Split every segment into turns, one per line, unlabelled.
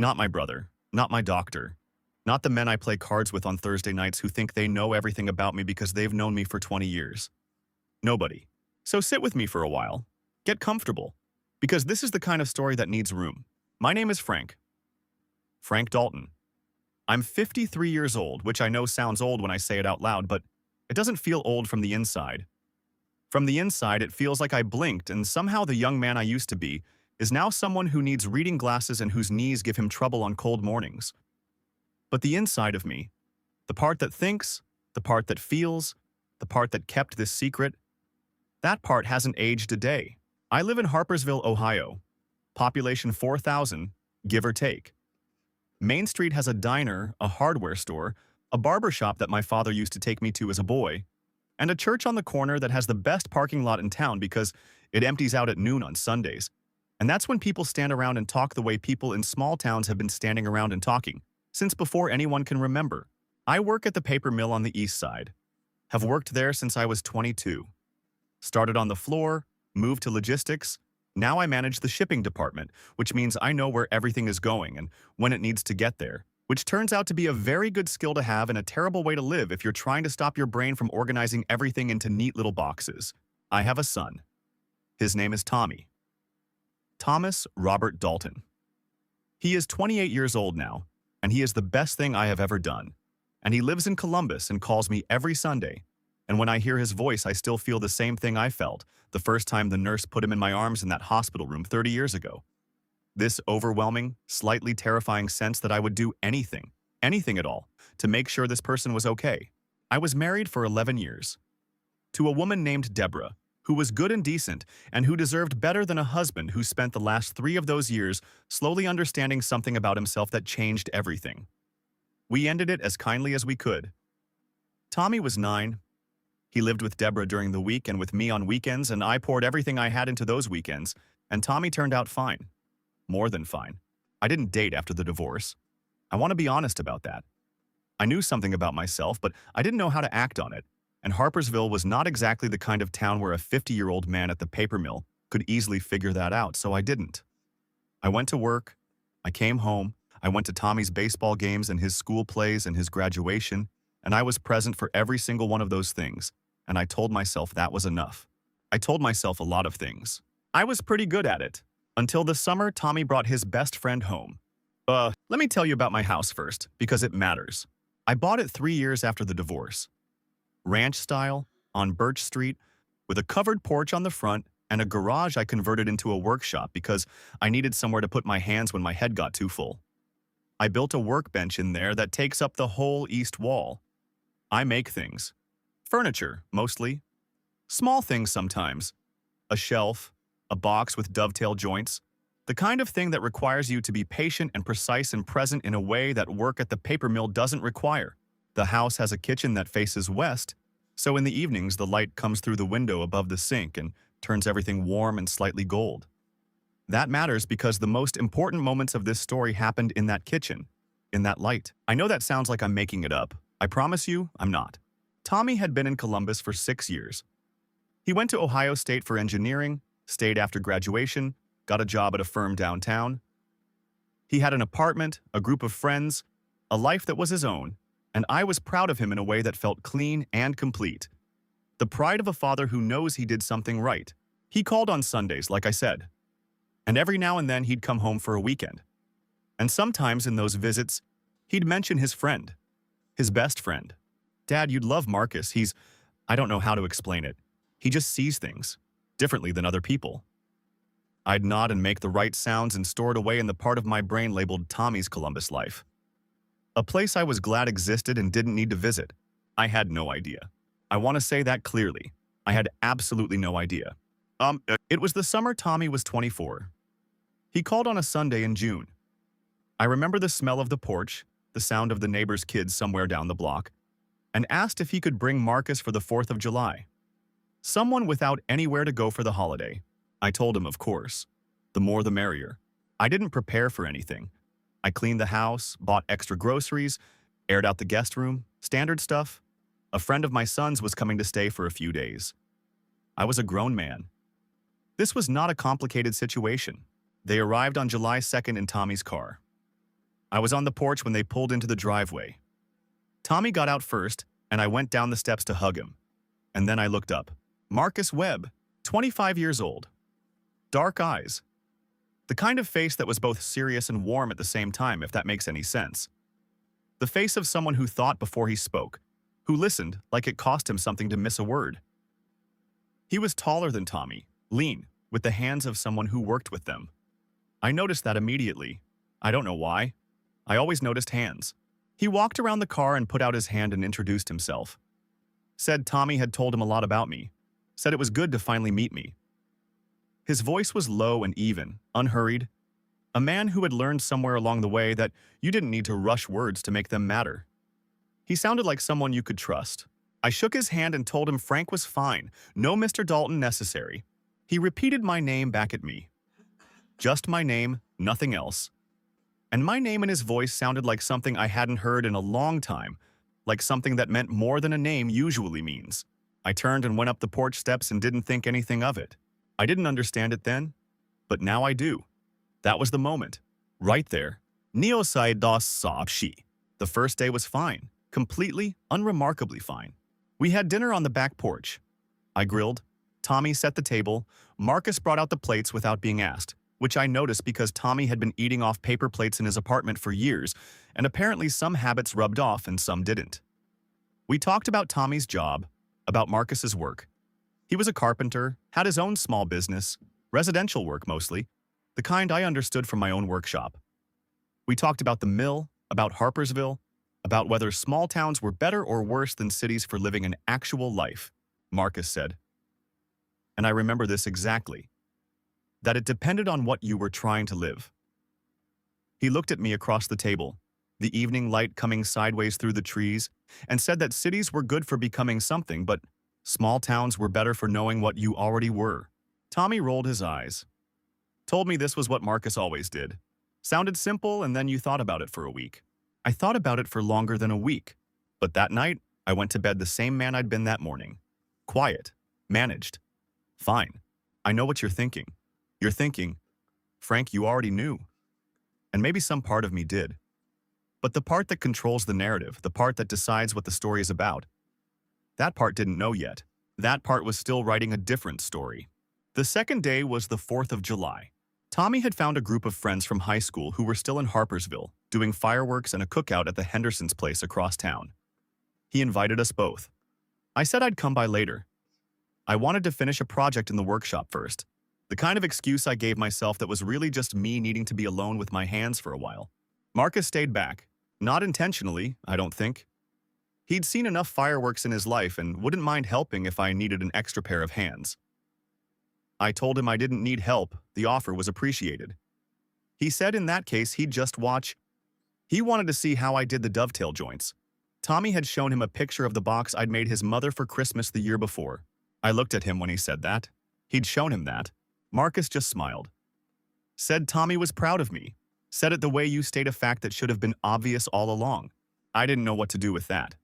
Not my brother, not my doctor, not the men I play cards with on Thursday nights who think they know everything about me because they've known me for 20 years. Nobody. So sit with me for a while. Get comfortable. Because this is the kind of story that needs room. My name is Frank. Frank Dalton. I'm 53 years old, which I know sounds old when I say it out loud, but it doesn't feel old from the inside. From the inside, it feels like I blinked and somehow the young man I used to be is now someone who needs reading glasses and whose knees give him trouble on cold mornings. But the inside of me, the part that thinks, the part that feels, the part that kept this secret, that part hasn't aged a day. I live in Harpersville, Ohio. Population 4,000, give or take. Main Street has a diner, a hardware store, a barber shop that my father used to take me to as a boy, and a church on the corner that has the best parking lot in town because it empties out at noon on Sundays. And that's when people stand around and talk the way people in small towns have been standing around and talking, since before anyone can remember. I work at the paper mill on the east side. Have worked there since I was 22. Started on the floor, moved to logistics. Now I manage the shipping department, which means I know where everything is going and when it needs to get there, which turns out to be a very good skill to have and a terrible way to live if you're trying to stop your brain from organizing everything into neat little boxes. I have a son. His name is Tommy. Thomas Robert Dalton. He is 28 years old now, and he is the best thing I have ever done. And he lives in Columbus and calls me every Sunday. And when I hear his voice, I still feel the same thing I felt the first time the nurse put him in my arms in that hospital room 30 years ago. This overwhelming, slightly terrifying sense that I would do anything, anything at all, to make sure this person was okay. I was married for 11 years. To a woman named Deborah, who was good and decent, and who deserved better than a husband who spent the last 3 of those years slowly understanding something about himself that changed everything. We ended it as kindly as we could. Tommy was 9. He lived with Deborah during the week and with me on weekends, and I poured everything I had into those weekends, and Tommy turned out fine. More than fine. I didn't date after the divorce. I want to be honest about that. I knew something about myself, but I didn't know how to act on it, and Harpersville was not exactly the kind of town where a 50-year-old man at the paper mill could easily figure that out, so I didn't. I went to work, I came home, I went to Tommy's baseball games and his school plays and his graduation, and I was present for every single one of those things, and I told myself that was enough. I told myself a lot of things. I was pretty good at it. Until the summer, Tommy brought his best friend home. Let me tell you about my house first, because it matters. I bought it 3 years after the divorce. Ranch style, on Birch Street, with a covered porch on the front and a garage I converted into a workshop because I needed somewhere to put my hands when my head got too full. I built a workbench in there that takes up the whole east wall. I make things. Furniture, mostly. Small things sometimes. A shelf, a box with dovetail joints. The kind of thing that requires you to be patient and precise and present in a way that work at the paper mill doesn't require. The house has a kitchen that faces west, so in the evenings the light comes through the window above the sink and turns everything warm and slightly gold. That matters because the most important moments of this story happened in that kitchen, in that light. I know that sounds like I'm making it up. I promise you, I'm not. Tommy had been in Columbus for 6 years. He went to Ohio State for engineering, stayed after graduation, got a job at a firm downtown. He had an apartment, a group of friends, a life that was his own, and I was proud of him in a way that felt clean and complete. The pride of a father who knows he did something right. He called on Sundays, like I said, and every now and then he'd come home for a weekend. And sometimes in those visits, he'd mention his friend, his best friend. Dad, you'd love Marcus. I don't know how to explain it. He just sees things differently than other people. I'd nod and make the right sounds and store it away in the part of my brain labeled Tommy's Columbus life. A place I was glad existed and didn't need to visit. I had no idea. I want to say that clearly. I had absolutely no idea. It was the summer Tommy was 24. He called on a Sunday in June. I remember the smell of the porch, the sound of the neighbor's kids somewhere down the block, and asked if he could bring Marcus for the 4th of July. Someone without anywhere to go for the holiday. I told him, of course. The more the merrier. I didn't prepare for anything. I cleaned the house, bought extra groceries, aired out the guest room, standard stuff. A friend of my son's was coming to stay for a few days. I was a grown man. This was not a complicated situation. They arrived on July 2nd in Tommy's car. I was on the porch when they pulled into the driveway. Tommy got out first, and I went down the steps to hug him. And then I looked up. Marcus Webb, 25 years old. Dark eyes. The kind of face that was both serious and warm at the same time, if that makes any sense. The face of someone who thought before he spoke, who listened like it cost him something to miss a word. He was taller than Tommy, lean, with the hands of someone who worked with them. I noticed that immediately. I don't know why. I always noticed hands. He walked around the car and put out his hand and introduced himself. Said Tommy had told him a lot about me. Said it was good to finally meet me. His voice was low and even, unhurried. A man who had learned somewhere along the way that you didn't need to rush words to make them matter. He sounded like someone you could trust. I shook his hand and told him Frank was fine, no Mr. Dalton necessary. He repeated my name back at me. Just my name, nothing else. And my name in his voice sounded like something I hadn't heard in a long time, like something that meant more than a name usually means. I turned and went up the porch steps and didn't think anything of it. I didn't understand it then, but now I do. That was the moment. Right there. Neo sai dos sa shi. The first day was fine. Completely, unremarkably fine. We had dinner on the back porch. I grilled. Tommy set the table. Marcus brought out the plates without being asked, which I noticed because Tommy had been eating off paper plates in his apartment for years, and apparently some habits rubbed off and some didn't. We talked about Tommy's job, about Marcus's work. He was a carpenter, had his own small business, residential work mostly, the kind I understood from my own workshop. We talked about the mill, about Harpersville, about whether small towns were better or worse than cities for living an actual life, Marcus said. And I remember this exactly. That it depended on what you were trying to live. He looked at me across the table, the evening light coming sideways through the trees, and said that cities were good for becoming something, but small towns were better for knowing what you already were. Tommy rolled his eyes. Told me this was what Marcus always did. Sounded simple, and then you thought about it for a week. I thought about it for longer than a week, but that night, I went to bed the same man I'd been that morning. Quiet. Managed. Fine. I know what you're thinking. You're thinking, Frank, you already knew. And maybe some part of me did. But the part that controls the narrative, the part that decides what the story is about, that part didn't know yet. That part was still writing a different story. The second day was the 4th of July. Tommy had found a group of friends from high school who were still in Harpersville, doing fireworks and a cookout at the Henderson's place across town. He invited us both. I said I'd come by later. I wanted to finish a project in the workshop first. The kind of excuse I gave myself that was really just me needing to be alone with my hands for a while. Marcus stayed back. Not intentionally, I don't think. He'd seen enough fireworks in his life and wouldn't mind helping if I needed an extra pair of hands. I told him I didn't need help, the offer was appreciated. He said in that case he'd just watch. He wanted to see how I did the dovetail joints. Tommy had shown him a picture of the box I'd made his mother for Christmas the year before. I looked at him when he said that. He'd shown him that. Marcus just smiled. Said Tommy was proud of me. Said it the way you state a fact that should have been obvious all along. I didn't know what to do with that.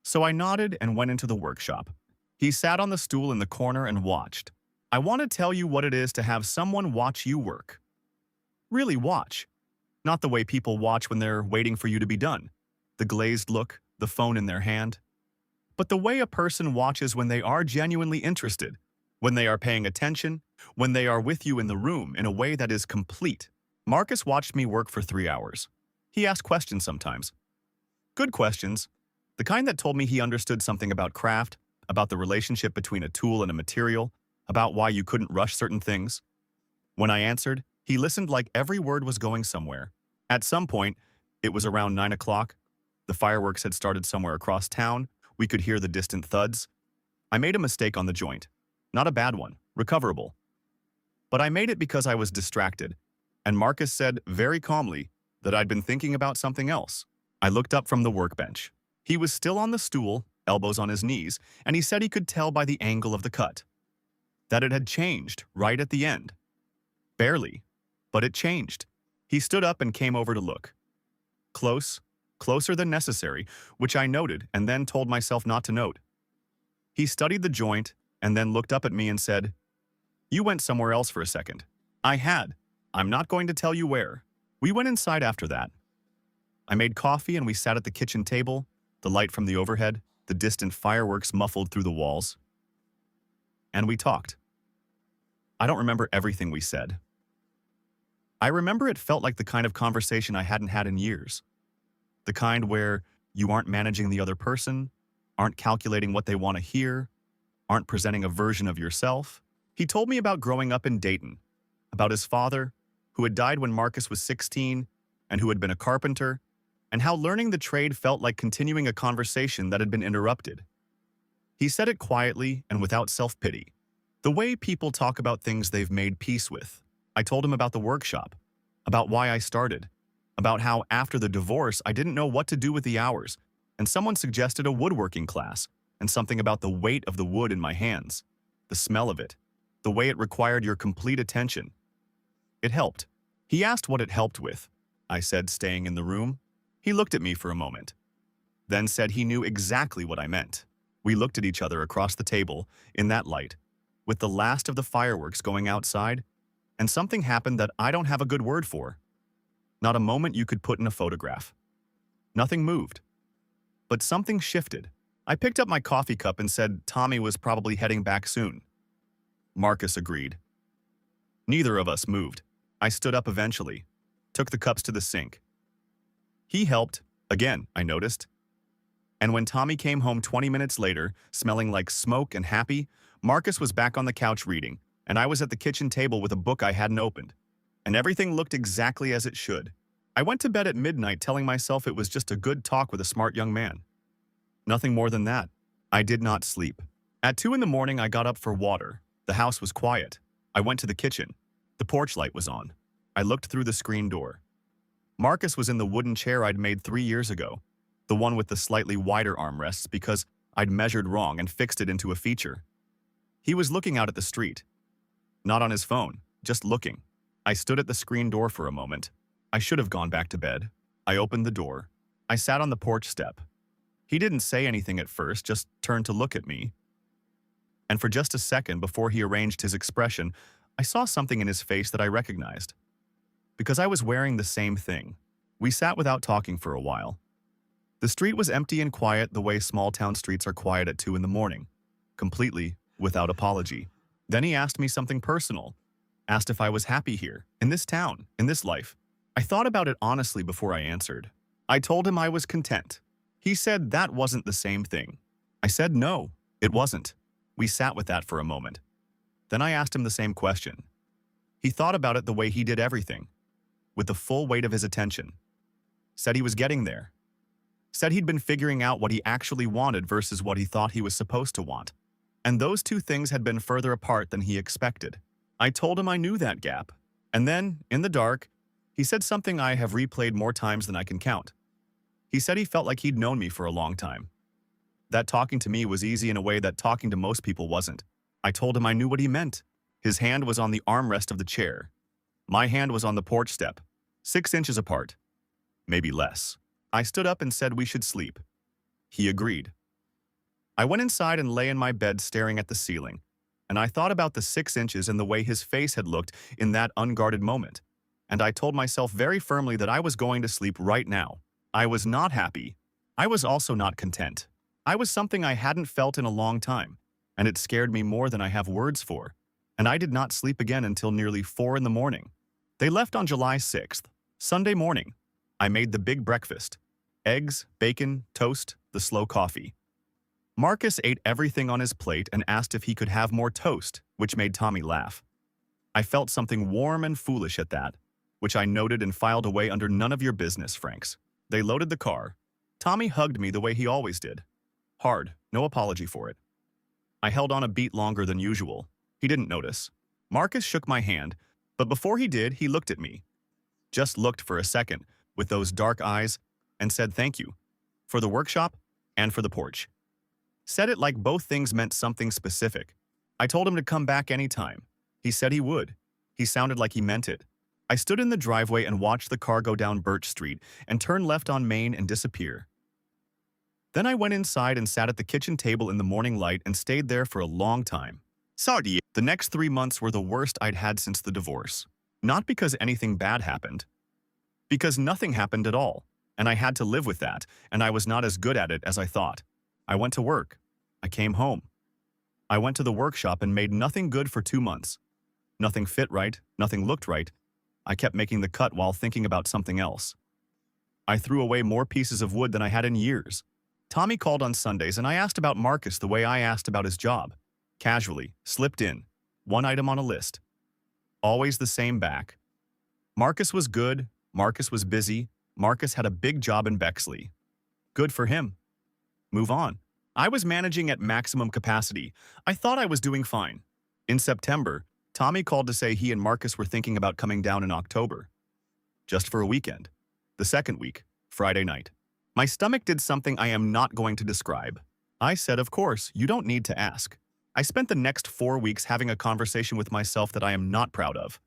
So I nodded and went into the workshop. He sat on the stool in the corner and watched. I want to tell you what it is to have someone watch you work. Really watch. Not the way people watch when they're waiting for you to be done. The glazed look, the phone in their hand. But the way a person watches when they are genuinely interested, when they are paying attention, when they are with you in the room in a way that is complete. Marcus watched me work for 3 hours. He asked questions sometimes. Good questions. The kind that told me he understood something about craft, about the relationship between a tool and a material, about why you couldn't rush certain things. When I answered, he listened like every word was going somewhere. At some point, it was around 9 o'clock. The fireworks had started somewhere across town. We could hear the distant thuds. I made a mistake on the joint. Not a bad one, recoverable. But I made it because I was distracted, and Marcus said very calmly that I'd been thinking about something else. I looked up from the workbench. He was still on the stool, elbows on his knees, and he said he could tell by the angle of the cut. That it had changed right at the end. Barely, but it changed. He stood up and came over to look. Close, closer than necessary, which I noted and then told myself not to note. He studied the joint and then looked up at me and said, "You went somewhere else for a second." I had. I'm not going to tell you where. We went inside after that. I made coffee and we sat at the kitchen table, the light from the overhead, the distant fireworks muffled through the walls. And we talked. I don't remember everything we said. I remember it felt like the kind of conversation I hadn't had in years. The kind where you aren't managing the other person, aren't calculating what they want to hear, aren't presenting a version of yourself. He told me about growing up in Dayton, about his father, who had died when Marcus was 16 and who had been a carpenter, and how learning the trade felt like continuing a conversation that had been interrupted. He said it quietly and without self-pity, the way people talk about things they've made peace with. I told him about the workshop, about why I started, about how after the divorce I didn't know what to do with the hours, and someone suggested a woodworking class, and something about the weight of the wood in my hands, the smell of it, the way it required your complete attention. It helped. He asked what it helped with. I said, staying in the room. He looked at me for a moment, then said he knew exactly what I meant. We looked at each other across the table, in that light, with the last of the fireworks going outside, and something happened that I don't have a good word for. Not a moment you could put in a photograph. Nothing moved. But something shifted. I picked up my coffee cup and said Tommy was probably heading back soon. Marcus agreed. Neither of us moved. I stood up eventually, took the cups to the sink. He helped, again, I noticed. And when Tommy came home 20 minutes later, smelling like smoke and happy, Marcus was back on the couch reading, and I was at the kitchen table with a book I hadn't opened. And everything looked exactly as it should. I went to bed at midnight telling myself it was just a good talk with a smart young man. Nothing more than that. I did not sleep. At 2 in the morning, I got up for water. The house was quiet. I went to the kitchen. The porch light was on. I looked through the screen door. Marcus was in the wooden chair I'd made 3 years ago, the one with the slightly wider armrests because I'd measured wrong and fixed it into a feature. He was looking out at the street. Not on his phone, just looking. I stood at the screen door for a moment. I should have gone back to bed. I opened the door. I sat on the porch step. He didn't say anything at first, just turned to look at me. And for just a second before he arranged his expression, I saw something in his face that I recognized. Because I was wearing the same thing. We sat without talking for a while. The street was empty and quiet the way small-town streets are quiet at 2 in the morning, completely without apology. Then he asked me something personal, asked if I was happy here, in this town, in this life. I thought about it honestly before I answered. I told him I was content. He said that wasn't the same thing. I said no, it wasn't. We sat with that for a moment. Then I asked him the same question. He thought about it the way he did everything, with the full weight of his attention. Said he was getting there. Said he'd been figuring out what he actually wanted versus what he thought he was supposed to want. And those two things had been further apart than he expected. I told him I knew that gap. And then, in the dark, he said something I have replayed more times than I can count. He said he felt like he'd known me for a long time. That talking to me was easy in a way that talking to most people wasn't. I told him I knew what he meant. His hand was on the armrest of the chair. My hand was on the porch step, 6 inches apart. Maybe less. I stood up and said we should sleep. He agreed. I went inside and lay in my bed staring at the ceiling, and I thought about the 6 inches and the way his face had looked in that unguarded moment. And I told myself very firmly that I was going to sleep right now. I was not happy. I was also not content. I was something I hadn't felt in a long time, and it scared me more than I have words for. And I did not sleep again until nearly 4 in the morning. They left on July 6th, Sunday morning. I made the big breakfast. Eggs, bacon, toast, the slow coffee. Marcus ate everything on his plate and asked if he could have more toast, which made Tommy laugh. I felt something warm and foolish at that, which I noted and filed away under none of your business, Franks. They loaded the car. Tommy hugged me the way he always did. Hard, no apology for it. I held on a beat longer than usual. He didn't notice. Marcus shook my hand, but before he did, he looked at me. Just looked for a second, with those dark eyes, and said thank you. For the workshop, and for the porch. Said it like both things meant something specific. I told him to come back anytime. He said he would. He sounded like he meant it. I stood in the driveway and watched the car go down Birch Street and turn left on Main and disappear. Then I went inside and sat at the kitchen table in the morning light and stayed there for a long time. Sorry. The next 3 months were the worst I'd had since the divorce. Not because anything bad happened. Because nothing happened at all. and I had to live with that, and I was not as good at it as I thought. I went to work. I came home. I went to the workshop and made nothing good for 2 months. Nothing fit right, nothing looked right. I kept making the cut while thinking about something else. I threw away more pieces of wood than I had in years. Tommy called on Sundays and I asked about Marcus the way I asked about his job. Casually, slipped in. One item on a list. Always the same back. Marcus was good. Marcus was busy. Marcus had a big job in Bexley. Good for him. Move on. I was managing at maximum capacity. I thought I was doing fine. In September, Tommy called to say he and Marcus were thinking about coming down in October. Just for a weekend. The second week, Friday night. My stomach did something I am not going to describe. I said, of course, you don't need to ask. I spent the next 4 weeks having a conversation with myself that I am not proud of.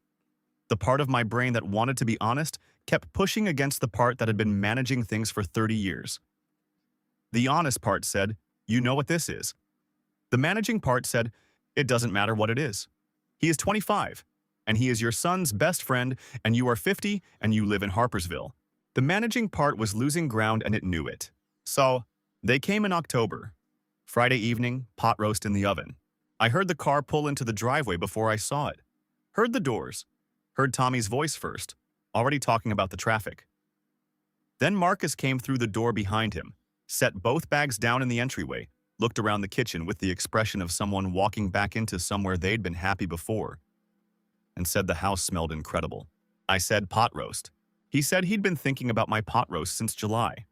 The part of my brain that wanted to be honest kept pushing against the part that had been managing things for 30 years. The honest part said, you know what this is. The managing part said, it doesn't matter what it is. He is 25, and he is your son's best friend, and you are 50, and you live in Harpersville. The managing part was losing ground, and it knew it. So, they came in October. Friday evening, pot roast in the oven. I heard the car pull into the driveway before I saw it. Heard the doors. Heard Tommy's voice first, already talking about the traffic. Then Marcus came through the door behind him, set both bags down in the entryway, looked around the kitchen with the expression of someone walking back into somewhere they'd been happy before, and said the house smelled incredible. I said pot roast. He said he'd been thinking about my pot roast since July.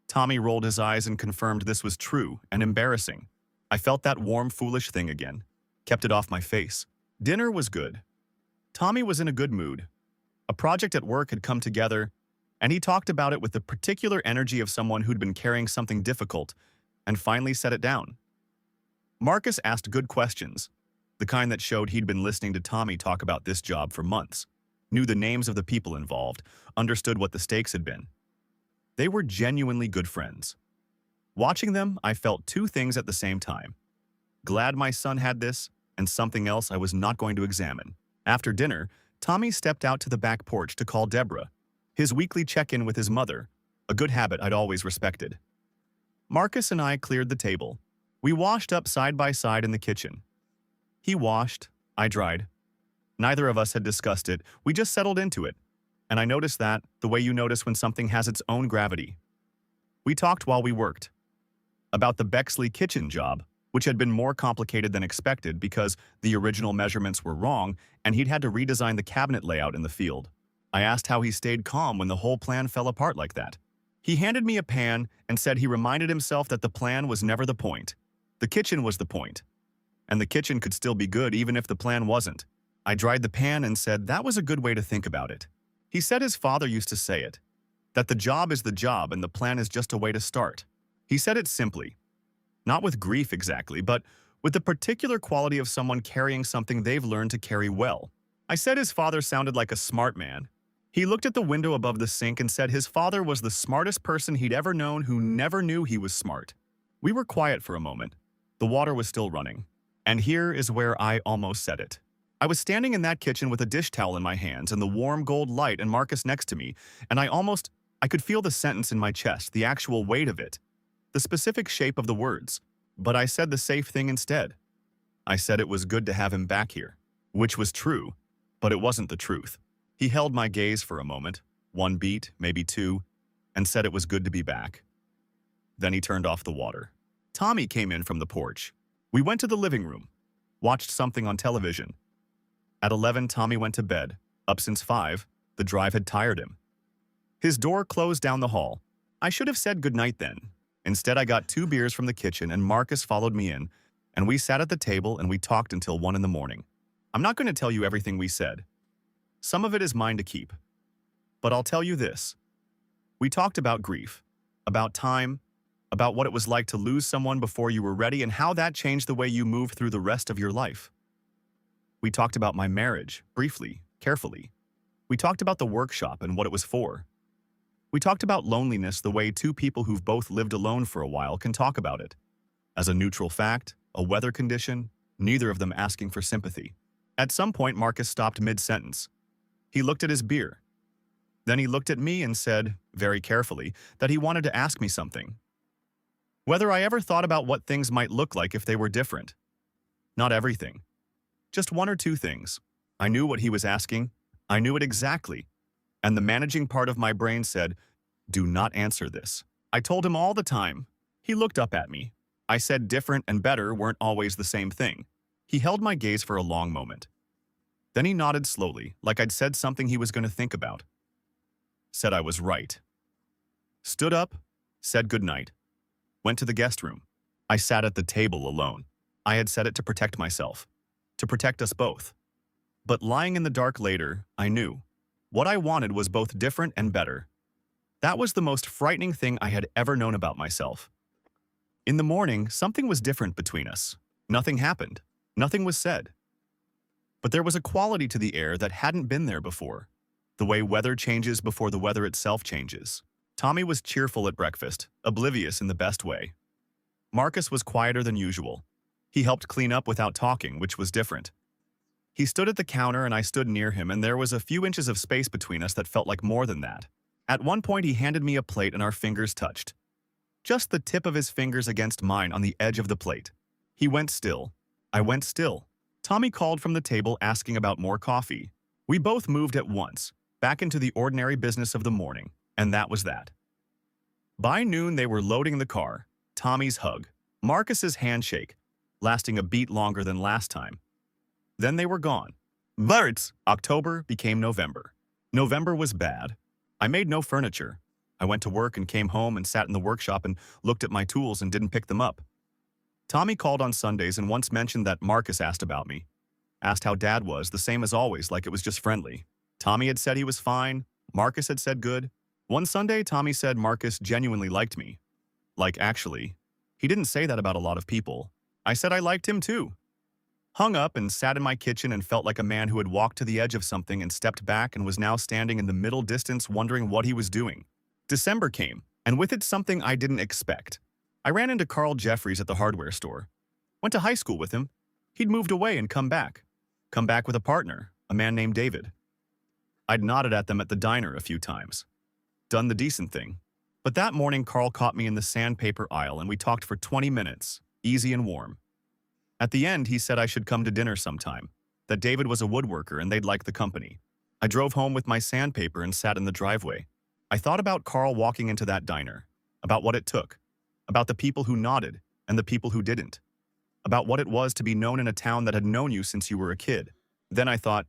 Tommy rolled his eyes and confirmed this was true and embarrassing. I felt that warm, foolish thing again. Kept it off my face. Dinner was good. Tommy was in a good mood. A project at work had come together, and he talked about it with the particular energy of someone who'd been carrying something difficult and finally set it down. Marcus asked good questions, the kind that showed he'd been listening to Tommy talk about this job for months, knew the names of the people involved, understood what the stakes had been. They were genuinely good friends. Watching them, I felt two things at the same time. Glad my son had this, and something else I was not going to examine. After dinner, Tommy stepped out to the back porch to call Deborah, his weekly check-in with his mother, a good habit I'd always respected. Marcus and I cleared the table. We washed up side by side in the kitchen. He washed, I dried. Neither of us had discussed it, we just settled into it. And I noticed that, the way you notice when something has its own gravity. We talked while we worked. About the Bexley kitchen job, which had been more complicated than expected because the original measurements were wrong and he'd had to redesign the cabinet layout in the field. I asked how he stayed calm when the whole plan fell apart like that. He handed me a pan and said he reminded himself that the plan was never the point. The kitchen was the point. And the kitchen could still be good even if the plan wasn't. I dried the pan and said that was a good way to think about it. He said his father used to say it, that the job is the job and the plan is just a way to start. He said it simply, not with grief exactly, but with the particular quality of someone carrying something they've learned to carry well. I said his father sounded like a smart man. He looked at the window above the sink and said his father was the smartest person he'd ever known who never knew he was smart. We were quiet for a moment. The water was still running. And here is where I almost said it. I was standing in that kitchen with a dish towel in my hands and the warm gold light and Marcus next to me, and I could feel the sentence in my chest, the actual weight of it, the specific shape of the words. But I said the safe thing instead. I said it was good to have him back here, which was true, but it wasn't the truth. He held my gaze for a moment, 1 beat, maybe 2, and said it was good to be back. Then he turned off the water. Tommy came in from the porch. We went to the living room, watched something on television. At 11, Tommy went to bed. Up since 5, the drive had tired him. His door closed down the hall. I should have said goodnight then. Instead, I got 2 beers from the kitchen and Marcus followed me in, and we sat at the table and we talked until 1 in the morning. I'm not going to tell you everything we said. Some of it is mine to keep. But I'll tell you this. We talked about grief, about time, about what it was like to lose someone before you were ready and how that changed the way you moved through the rest of your life. We talked about my marriage, briefly, carefully. We talked about the workshop and what it was for. We talked about loneliness the way 2 people who've both lived alone for a while can talk about it. As a neutral fact, a weather condition, neither of them asking for sympathy. At some point, Marcus stopped mid-sentence. He looked at his beer. Then he looked at me and said, very carefully, that he wanted to ask me something. Whether I ever thought about what things might look like if they were different. Not everything. Just one or two things. I knew what he was asking. I knew it exactly. And the managing part of my brain said, do not answer this. I told him all the time. He looked up at me. I said different and better weren't always the same thing. He held my gaze for a long moment. Then he nodded slowly, like I'd said something he was going to think about. Said I was right. Stood up, said goodnight. Went to the guest room. I sat at the table alone. I had said it to protect myself. To protect us both. But lying in the dark later, I knew. What I wanted was both different and better. That was the most frightening thing I had ever known about myself. In the morning, something was different between us. Nothing happened. Nothing was said. But there was a quality to the air that hadn't been there before. The way weather changes before the weather itself changes. Tommy was cheerful at breakfast, oblivious in the best way. Marcus was quieter than usual. He helped clean up without talking, which was different. He stood at the counter and I stood near him, and there was a few inches of space between us that felt like more than that. At one point, he handed me a plate and our fingers touched. Just the tip of his fingers against mine on the edge of the plate. He went still. I went still. Tommy called from the table asking about more coffee. We both moved at once, back into the ordinary business of the morning, and that was that. By noon, they were loading the car. Tommy's hug. Marcus's handshake, lasting a beat longer than last time. Then they were gone. But October became November. November was bad. I made no furniture. I went to work and came home and sat in the workshop and looked at my tools and didn't pick them up. Tommy called on Sundays and once mentioned that Marcus asked about me. Asked how Dad was, the same as always, like it was just friendly. Tommy had said he was fine. Marcus had said good. One Sunday, Tommy said Marcus genuinely liked me. Like, actually. He didn't say that about a lot of people. I said I liked him too. Hung up and sat in my kitchen and felt like a man who had walked to the edge of something and stepped back and was now standing in the middle distance wondering what he was doing. December came, and with it something I didn't expect. I ran into Carl Jeffries at the hardware store. Went to high school with him. He'd moved away and come back. Come back with a partner, a man named David. I'd nodded at them at the diner a few times. Done the decent thing. But that morning Carl caught me in the sandpaper aisle and we talked for 20 minutes, easy and warm. At the end, he said I should come to dinner sometime, that David was a woodworker and they'd like the company. I drove home with my sandpaper and sat in the driveway. I thought about Carl walking into that diner, about what it took, about the people who nodded and the people who didn't, about what it was to be known in a town that had known you since you were a kid. Then I thought,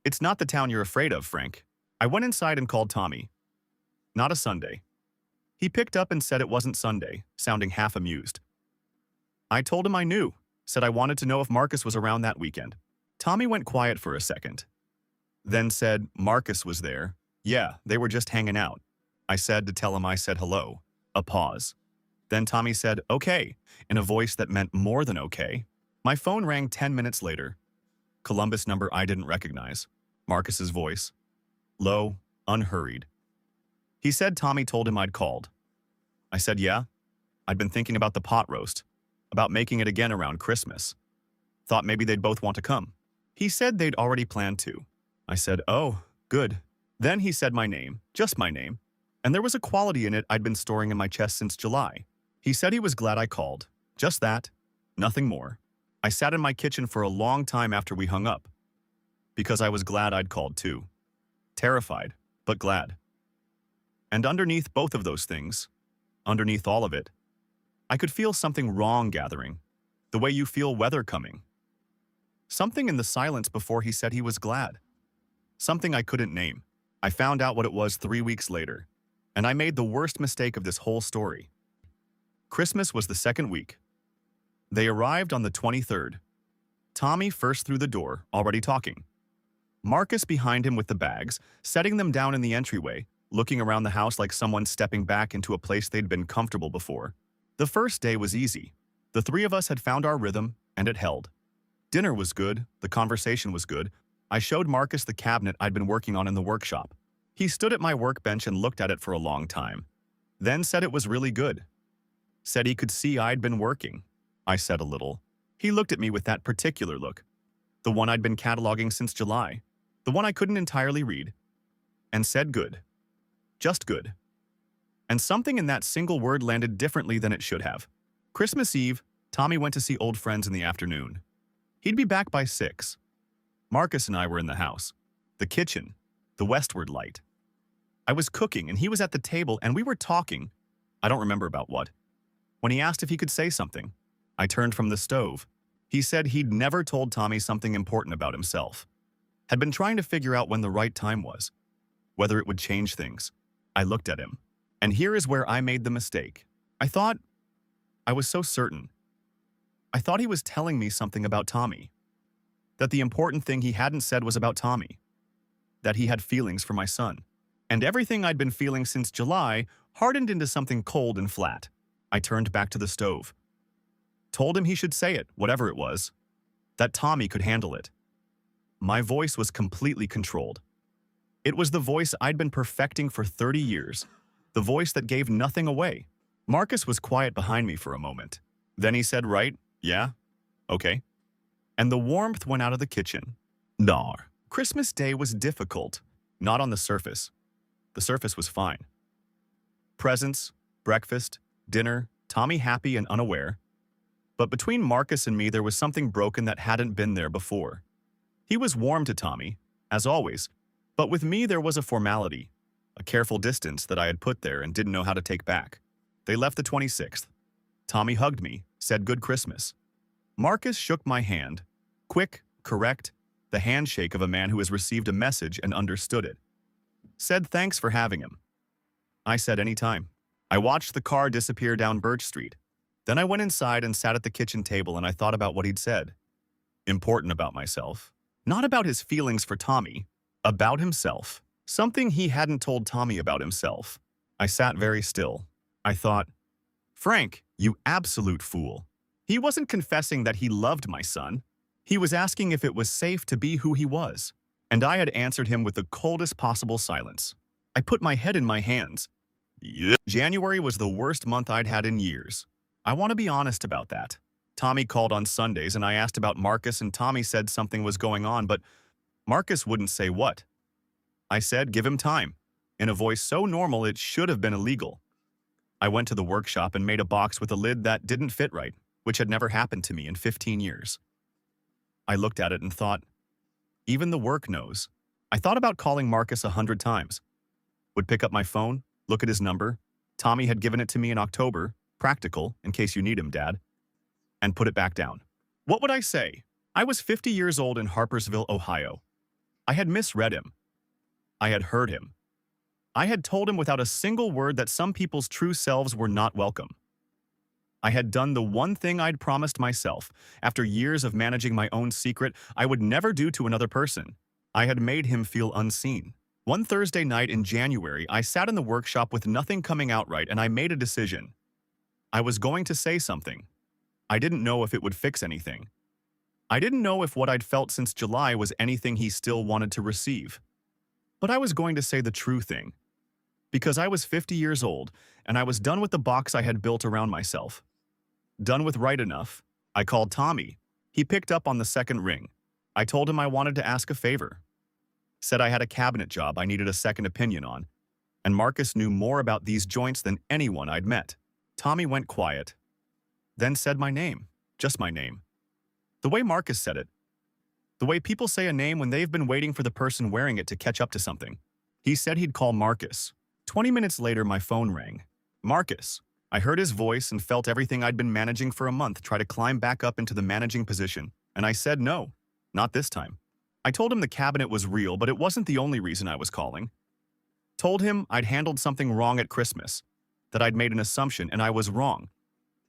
it's not the town you're afraid of, Frank. I went inside and called Tommy. Not a Sunday. He picked up and said it wasn't Sunday, sounding half amused. I told him I knew, said I wanted to know if Marcus was around that weekend. Tommy went quiet for a second. Then said Marcus was there. Yeah, they were just hanging out. I said to tell him I said hello. A pause. Then Tommy said, okay, in a voice that meant more than okay. My phone rang 10 minutes later. Columbus number I didn't recognize. Marcus's voice. Low, unhurried. He said Tommy told him I'd called. I said, yeah. I'd been thinking about the pot roast, about making it again around Christmas. Thought maybe they'd both want to come. He said they'd already planned to. I said, oh, good. Then he said my name, just my name, and there was a quality in it I'd been storing in my chest since July. He said he was glad I called. Just that. Nothing more. I sat in my kitchen for a long time after we hung up. Because I was glad I'd called too. Terrified, but glad. And underneath both of those things, underneath all of it, I could feel something wrong gathering, the way you feel weather coming. Something in the silence before he said he was glad. Something I couldn't name. I found out what it was 3 weeks later, and I made the worst mistake of this whole story. Christmas was the second week. They arrived on the 23rd. Tommy first through the door, already talking. Marcus behind him with the bags, setting them down in the entryway, looking around the house like someone stepping back into a place they'd been comfortable before. The first day was easy. The three of us had found our rhythm, and it held. Dinner was good, the conversation was good. I showed Marcus the cabinet I'd been working on in the workshop. He stood at my workbench and looked at it for a long time. Then said it was really good. Said he could see I'd been working. I said a little. He looked at me with that particular look. The one I'd been cataloging since July. The one I couldn't entirely read. And said good. Just good. And something in that single word landed differently than it should have. Christmas Eve, Tommy went to see old friends in the afternoon. He'd be back by 6. Marcus and I were in the house. The kitchen. The westward light. I was cooking and he was at the table and we were talking. I don't remember about what. When he asked if he could say something, I turned from the stove. He said he'd never told Tommy something important about himself. Had been trying to figure out when the right time was. Whether it would change things. I looked at him. And here is where I made the mistake. I was so certain. I thought he was telling me something about Tommy. That the important thing he hadn't said was about Tommy. That he had feelings for my son. And everything I'd been feeling since July hardened into something cold and flat. I turned back to the stove. Told him he should say it, whatever it was. That Tommy could handle it. My voice was completely controlled. It was the voice I'd been perfecting for 30 years. The voice that gave nothing away. Marcus was quiet behind me for a moment. Then he said, right, yeah, okay. And the warmth went out of the kitchen. Nar. Christmas Day was difficult. Not on the surface. The surface was fine. Presents, breakfast, dinner, Tommy happy and unaware. But between Marcus and me there was something broken that hadn't been there before. He was warm to Tommy, as always, but with me there was a formality. A careful distance that I had put there and didn't know how to take back. They left the 26th. Tommy hugged me, said good Christmas. Marcus shook my hand. Quick, correct, the handshake of a man who has received a message and understood it. Said thanks for having him. I said anytime. I watched the car disappear down Birch Street. Then I went inside and sat at the kitchen table and I thought about what he'd said. Important about myself. Not about his feelings for Tommy. About himself. Something he hadn't told Tommy about himself. I sat very still. I thought, Frank, you absolute fool. He wasn't confessing that he loved my son. He was asking if it was safe to be who he was. And I had answered him with the coldest possible silence. I put my head in my hands. January was the worst month I'd had in years. I want to be honest about that. Tommy called on Sundays and I asked about Marcus and Tommy said something was going on, but Marcus wouldn't say what. I said, give him time, in a voice so normal it should have been illegal. I went to the workshop and made a box with a lid that didn't fit right, which had never happened to me in 15 years. I looked at it and thought, even the work knows. I thought about calling Marcus 100 times. Would pick up my phone, look at his number. Tommy had given it to me in October, practical, in case you need him, Dad, and put it back down. What would I say? I was 50 years old in Harpersville, Ohio. I had misread him. I had heard him. I had told him without a single word that some people's true selves were not welcome. I had done the one thing I'd promised myself. After years of managing my own secret, I would never do to another person. I had made him feel unseen. One Thursday night in January, I sat in the workshop with nothing coming out right and I made a decision. I was going to say something. I didn't know if it would fix anything. I didn't know if what I'd felt since July was anything he still wanted to receive. But I was going to say the true thing. Because I was 50 years old, and I was done with the box I had built around myself. Done with right enough. I called Tommy. He picked up on the second ring. I told him I wanted to ask a favor. Said I had a cabinet job I needed a second opinion on. And Marcus knew more about these joints than anyone I'd met. Tommy went quiet. Then said my name. Just my name. The way Marcus said it. The way people say a name when they've been waiting for the person wearing it to catch up to something. He said he'd call Marcus. 20 minutes later, my phone rang. Marcus. I heard his voice and felt everything I'd been managing for a month try to climb back up into the managing position. And I said no, not this time. I told him the cabinet was real, but it wasn't the only reason I was calling. Told him I'd handled something wrong at Christmas. That I'd made an assumption and I was wrong.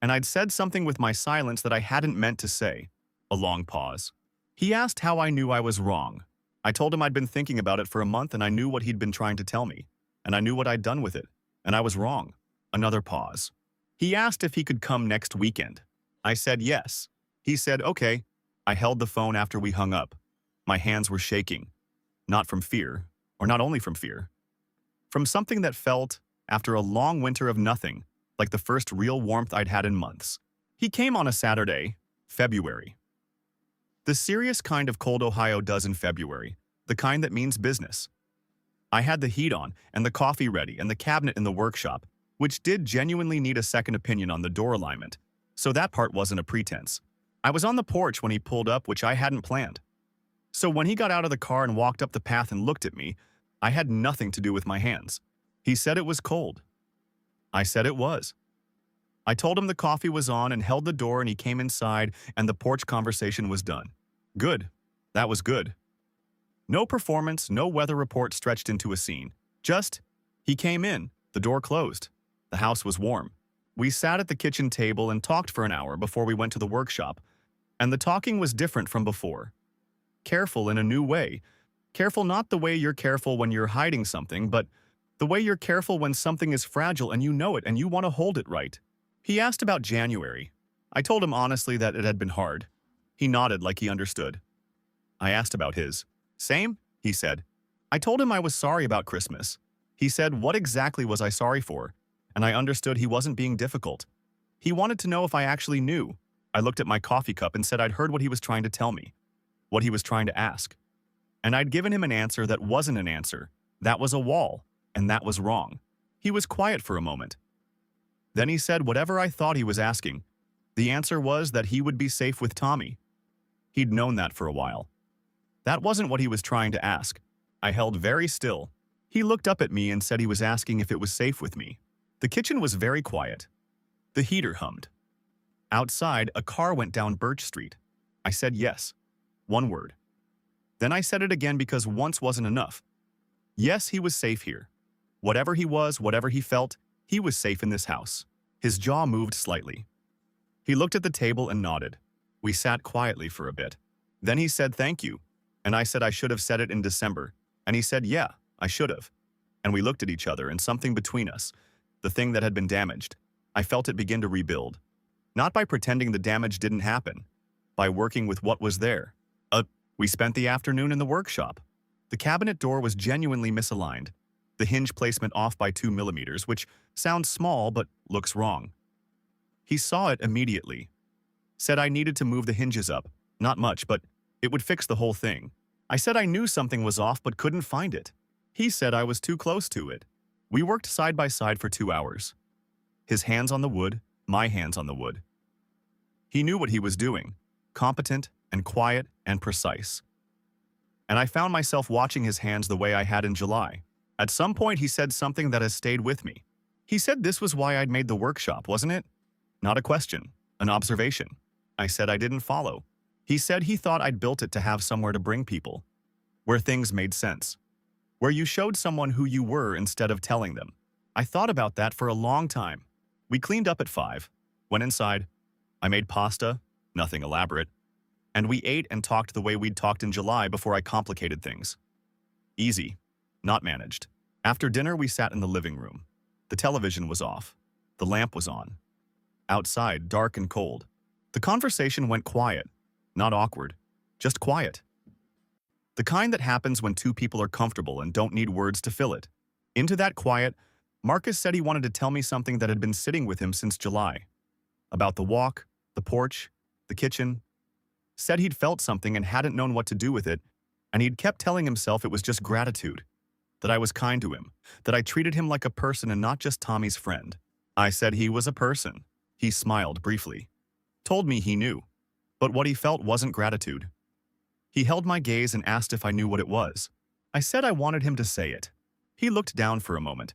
And I'd said something with my silence that I hadn't meant to say. A long pause. He asked how I knew I was wrong. I told him I'd been thinking about it for a month and I knew what he'd been trying to tell me. And I knew what I'd done with it. And I was wrong. Another pause. He asked if he could come next weekend. I said yes. He said, okay. I held the phone after we hung up. My hands were shaking. Not from fear, or not only from fear. From something that felt, after a long winter of nothing, like the first real warmth I'd had in months. He came on a Saturday, February. The serious kind of cold Ohio does in February, the kind that means business. I had the heat on, and the coffee ready, and the cabinet in the workshop, which did genuinely need a second opinion on the door alignment, so that part wasn't a pretense. I was on the porch when he pulled up, which I hadn't planned. So when he got out of the car and walked up the path and looked at me, I had nothing to do with my hands. He said it was cold. I said it was. I told him the coffee was on and held the door, and he came inside and the porch conversation was done. Good. That was good. No performance, no weather report stretched into a scene. Just, he came in, the door closed. The house was warm. We sat at the kitchen table and talked for an hour before we went to the workshop, and the talking was different from before. Careful in a new way. Careful not the way you're careful when you're hiding something, but the way you're careful when something is fragile and you know it and you want to hold it right. He asked about January. I told him honestly that it had been hard. He nodded like he understood. I asked about his. Same, he said. I told him I was sorry about Christmas. He said, what exactly was I sorry for? And I understood he wasn't being difficult. He wanted to know if I actually knew. I looked at my coffee cup and said I'd heard what he was trying to tell me, what he was trying to ask. And I'd given him an answer that wasn't an answer. That was a wall, and that was wrong. He was quiet for a moment. Then he said whatever I thought he was asking. The answer was that he would be safe with Tommy. He'd known that for a while. That wasn't what he was trying to ask. I held very still. He looked up at me and said he was asking if it was safe with me. The kitchen was very quiet. The heater hummed. Outside, a car went down Birch Street. I said yes. One word. Then I said it again because once wasn't enough. Yes, he was safe here. Whatever he was, whatever he felt, he was safe in this house. His jaw moved slightly. He looked at the table and nodded. We sat quietly for a bit. Then he said thank you. And I said I should have said it in December. And he said, yeah, I should have. And we looked at each other and something between us, the thing that had been damaged, I felt it begin to rebuild. Not by pretending the damage didn't happen, by working with what was there. We spent the afternoon in the workshop. The cabinet door was genuinely misaligned, the hinge placement off by 2 millimeters, which sounds small but looks wrong. He saw it immediately. Said I needed to move the hinges up, not much, but it would fix the whole thing. I said I knew something was off but couldn't find it. He said I was too close to it. We worked side by side for 2 hours. His hands on the wood, my hands on the wood. He knew what he was doing, competent and quiet and precise. And I found myself watching his hands the way I had in July. At some point he said something that has stayed with me. He said this was why I'd made the workshop, wasn't it? Not a question, an observation. I said I didn't follow. He said he thought I'd built it to have somewhere to bring people, where things made sense, where you showed someone who you were instead of telling them. I thought about that for a long time. We cleaned up at 5, went inside. I made pasta, nothing elaborate, and we ate and talked the way we'd talked in July before I complicated things. Easy, not managed. After dinner, we sat in the living room. The television was off. The lamp was on. Outside, dark and cold. The conversation went quiet, not awkward, just quiet. The kind that happens when 2 people are comfortable and don't need words to fill it. Into that quiet, Marcus said he wanted to tell me something that had been sitting with him since July. About the walk, the porch, the kitchen. Said he'd felt something and hadn't known what to do with it, and he'd kept telling himself it was just gratitude. That I was kind to him, that I treated him like a person and not just Tommy's friend. I said he was a person. He smiled briefly. Told me he knew. But what he felt wasn't gratitude. He held my gaze and asked if I knew what it was. I said I wanted him to say it. He looked down for a moment,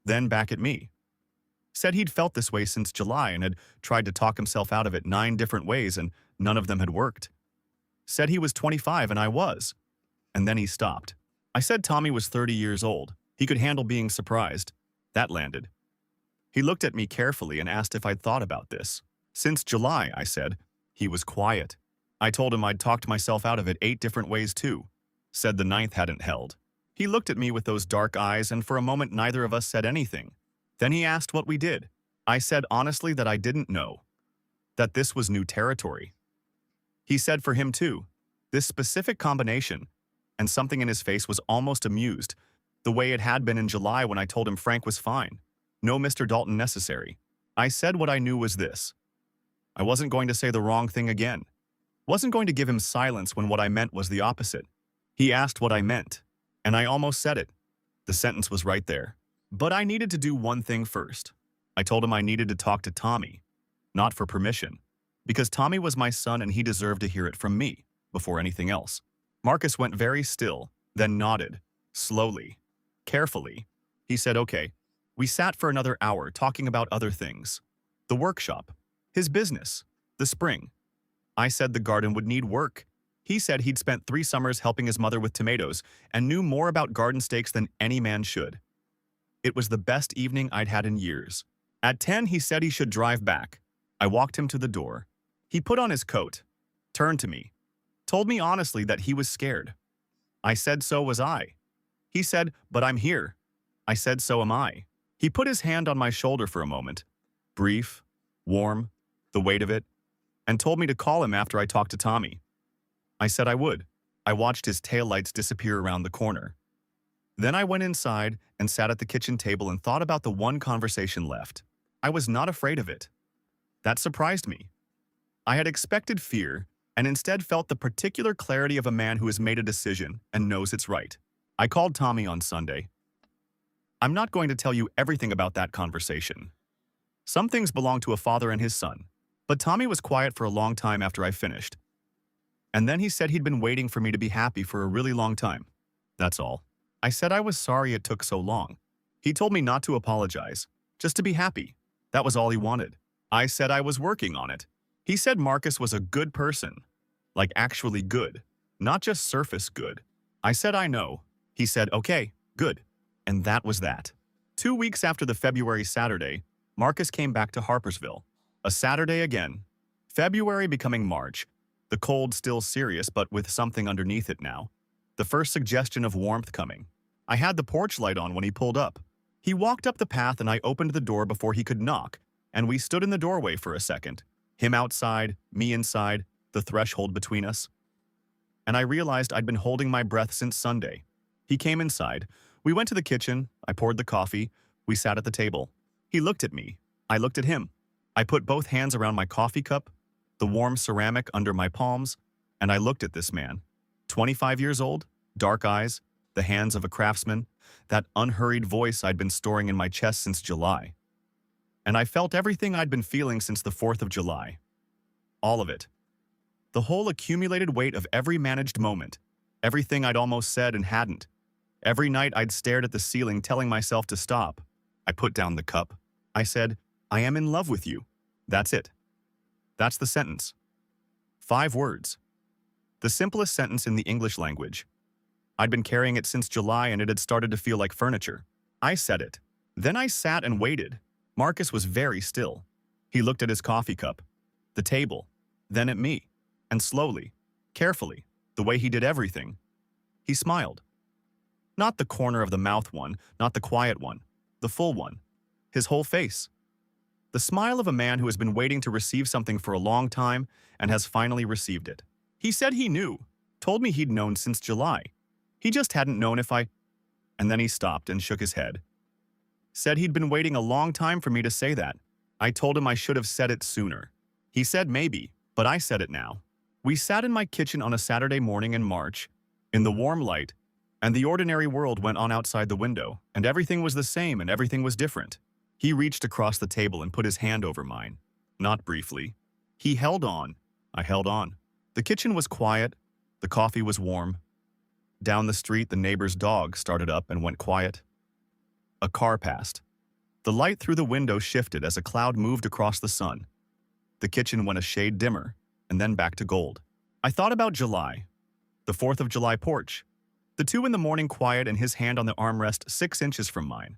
then back at me. Said he'd felt this way since July and had tried to talk himself out of it 9 different ways and none of them had worked. Said he was 25 and I was. And then he stopped. I said Tommy was 30 years old. He could handle being surprised. That landed. He looked at me carefully and asked if I'd thought about this. Since July, I said. He was quiet. I told him I'd talked myself out of it 8 different ways too. Said the 9th hadn't held. He looked at me with those dark eyes and for a moment neither of us said anything. Then he asked what we did. I said honestly that I didn't know. That this was new territory. He said for him too. This specific combination, and something in his face was almost amused, the way it had been in July when I told him Frank was fine. No Mr. Dalton necessary. I said what I knew was this. I wasn't going to say the wrong thing again. Wasn't going to give him silence when what I meant was the opposite. He asked what I meant, and I almost said it. The sentence was right there. But I needed to do one thing first. I told him I needed to talk to Tommy, not for permission, because Tommy was my son and he deserved to hear it from me before anything else. Marcus went very still, then nodded, slowly, carefully. He said, okay. We sat for another hour talking about other things. The workshop, his business, the spring. I said the garden would need work. He said he'd spent 3 summers helping his mother with tomatoes and knew more about garden stakes than any man should. It was the best evening I'd had in years. At 10, he said he should drive back. I walked him to the door. He put on his coat, turned to me, told me honestly that he was scared. I said so was I. He said, but I'm here. I said so am I. He put his hand on my shoulder for a moment, brief, warm, the weight of it, and told me to call him after I talked to Tommy. I said I would. I watched his taillights disappear around the corner. Then I went inside and sat at the kitchen table and thought about the one conversation left. I was not afraid of it. That surprised me. I had expected fear and instead felt the particular clarity of a man who has made a decision and knows it's right. I called Tommy on Sunday. I'm not going to tell you everything about that conversation. Some things belong to a father and his son, but Tommy was quiet for a long time after I finished. And then he said he'd been waiting for me to be happy for a really long time. That's all. I said I was sorry it took so long. He told me not to apologize, just to be happy. That was all he wanted. I said I was working on it. He said Marcus was a good person, like actually good, not just surface good. I said I know. He said, okay, good. And that was that. 2 weeks after the February Saturday, Marcus came back to Harpersville. A Saturday again. February becoming March. The cold still serious, but with something underneath it now. The first suggestion of warmth coming. I had the porch light on when he pulled up. He walked up the path and I opened the door before he could knock, and we stood in the doorway for a second. Him outside, me inside, the threshold between us. And I realized I'd been holding my breath since Sunday. He came inside. We went to the kitchen. I poured the coffee. We sat at the table. He looked at me. I looked at him. I put both hands around my coffee cup, the warm ceramic under my palms, and I looked at this man. 25 years old, dark eyes, the hands of a craftsman, that unhurried voice I'd been storing in my chest since July. And I felt everything I'd been feeling since the 4th of July. All of it. The whole accumulated weight of every managed moment, everything I'd almost said and hadn't. Every night I'd stared at the ceiling telling myself to stop. I put down the cup. I said, I am in love with you. That's it. That's the sentence. 5 words. The simplest sentence in the English language. I'd been carrying it since July and it had started to feel like furniture. I said it. Then I sat and waited. Marcus was very still. He looked at his coffee cup, the table, then at me, and slowly, carefully, the way he did everything, he smiled. Not the corner of the mouth one, not the quiet one, the full one, his whole face. The smile of a man who has been waiting to receive something for a long time and has finally received it. He said he knew, told me he'd known since July. He just hadn't known if I... And then he stopped and shook his head. Said he'd been waiting a long time for me to say that. I told him I should have said it sooner. He said maybe, but I said it now. We sat in my kitchen on a Saturday morning in March, in the warm light, and the ordinary world went on outside the window, and everything was the same and everything was different. He reached across the table and put his hand over mine. Not briefly. He held on. I held on. The kitchen was quiet. The coffee was warm. Down the street, the neighbor's dog started up and went quiet. A car passed. The light through the window shifted as a cloud moved across the sun. The kitchen went a shade dimmer, and then back to gold. I thought about July, the 4th of July porch, the 2 in the morning quiet and his hand on the armrest 6 inches from mine.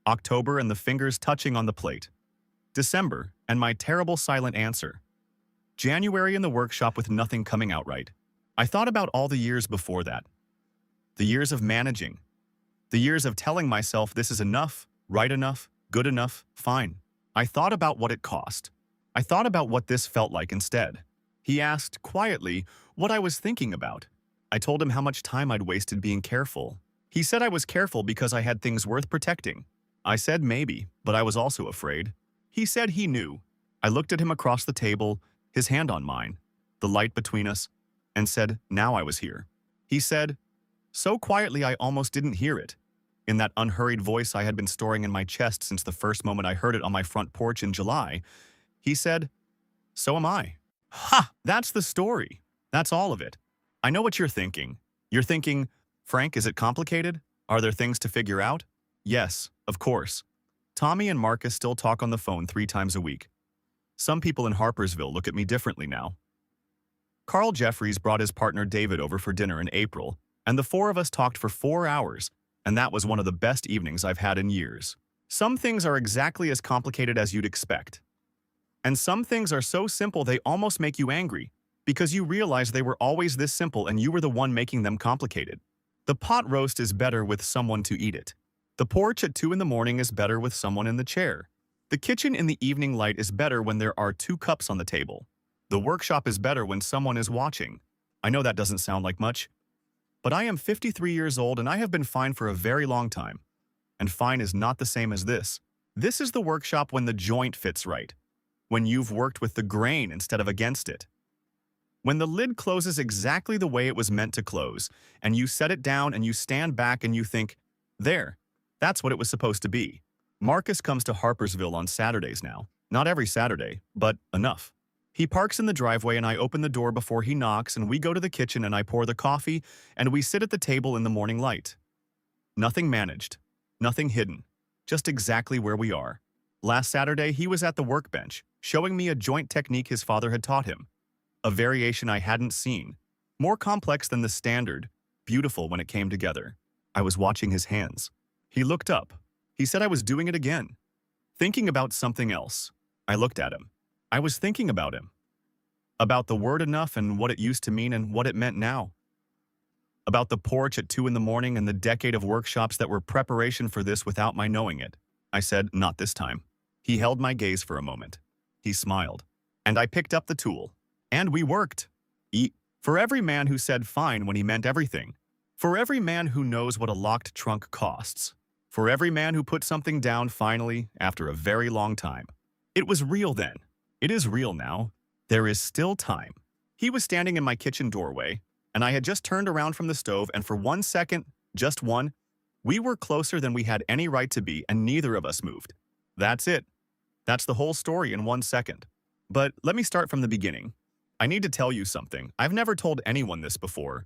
October and the fingers touching on the plate. December and my terrible silent answer. January in the workshop with nothing coming out right. I thought about all the years before that. The years of managing. The years of telling myself this is enough, right enough, good enough, fine. I thought about what it cost. I thought about what this felt like instead. He asked, quietly, what I was thinking about. I told him how much time I'd wasted being careful. He said I was careful because I had things worth protecting. I said maybe, but I was also afraid. He said he knew. I looked at him across the table, his hand on mine, the light between us, and said, now I was here. He said, so quietly I almost didn't hear it. In that unhurried voice I had been storing in my chest since the first moment I heard it on my front porch in July, he said, "So am I." Ha! That's the story. That's all of it. I know what you're thinking. You're thinking, "Frank, is it complicated? Are there things to figure out?" Yes, of course. Tommy and Marcus still talk on the phone 3 times a week. Some people in Harpersville look at me differently now. Carl Jeffries brought his partner David over for dinner in April, and the four of us talked for 4 hours, and that was one of the best evenings I've had in years. Some things are exactly as complicated as you'd expect. And some things are so simple they almost make you angry, because you realize they were always this simple and you were the one making them complicated. The pot roast is better with someone to eat it. The porch at 2 in the morning is better with someone in the chair. The kitchen in the evening light is better when there are 2 cups on the table. The workshop is better when someone is watching. I know that doesn't sound like much, but I am 53 years old and I have been fine for a very long time. And fine is not the same as this. This is the workshop when the joint fits right. When you've worked with the grain instead of against it. When the lid closes exactly the way it was meant to close, and you set it down and you stand back and you think, there, that's what it was supposed to be. Marcus comes to Harpersville on Saturdays now. Not every Saturday, but enough. He parks in the driveway and I open the door before he knocks and we go to the kitchen and I pour the coffee and we sit at the table in the morning light. Nothing managed. Nothing hidden. Just exactly where we are. Last Saturday, he was at the workbench, showing me a joint technique his father had taught him. A variation I hadn't seen. More complex than the standard. Beautiful when it came together. I was watching his hands. He looked up. He said I was doing it again. Thinking about something else. I looked at him. I was thinking about him. About the word enough and what it used to mean and what it meant now. About the porch at 2 in the morning and the decade of workshops that were preparation for this without my knowing it. I said, not this time. He held my gaze for a moment. He smiled. And I picked up the tool. And we worked. For every man who said fine when he meant everything. For every man who knows what a locked trunk costs. For every man who put something down finally after a very long time. It was real then. It is real now. There is still time. He was standing in my kitchen doorway, and I had just turned around from the stove, and for 1 second, just one, we were closer than we had any right to be, and neither of us moved. That's it. That's the whole story in 1 second. But let me start from the beginning. I need to tell you something. I've never told anyone this before,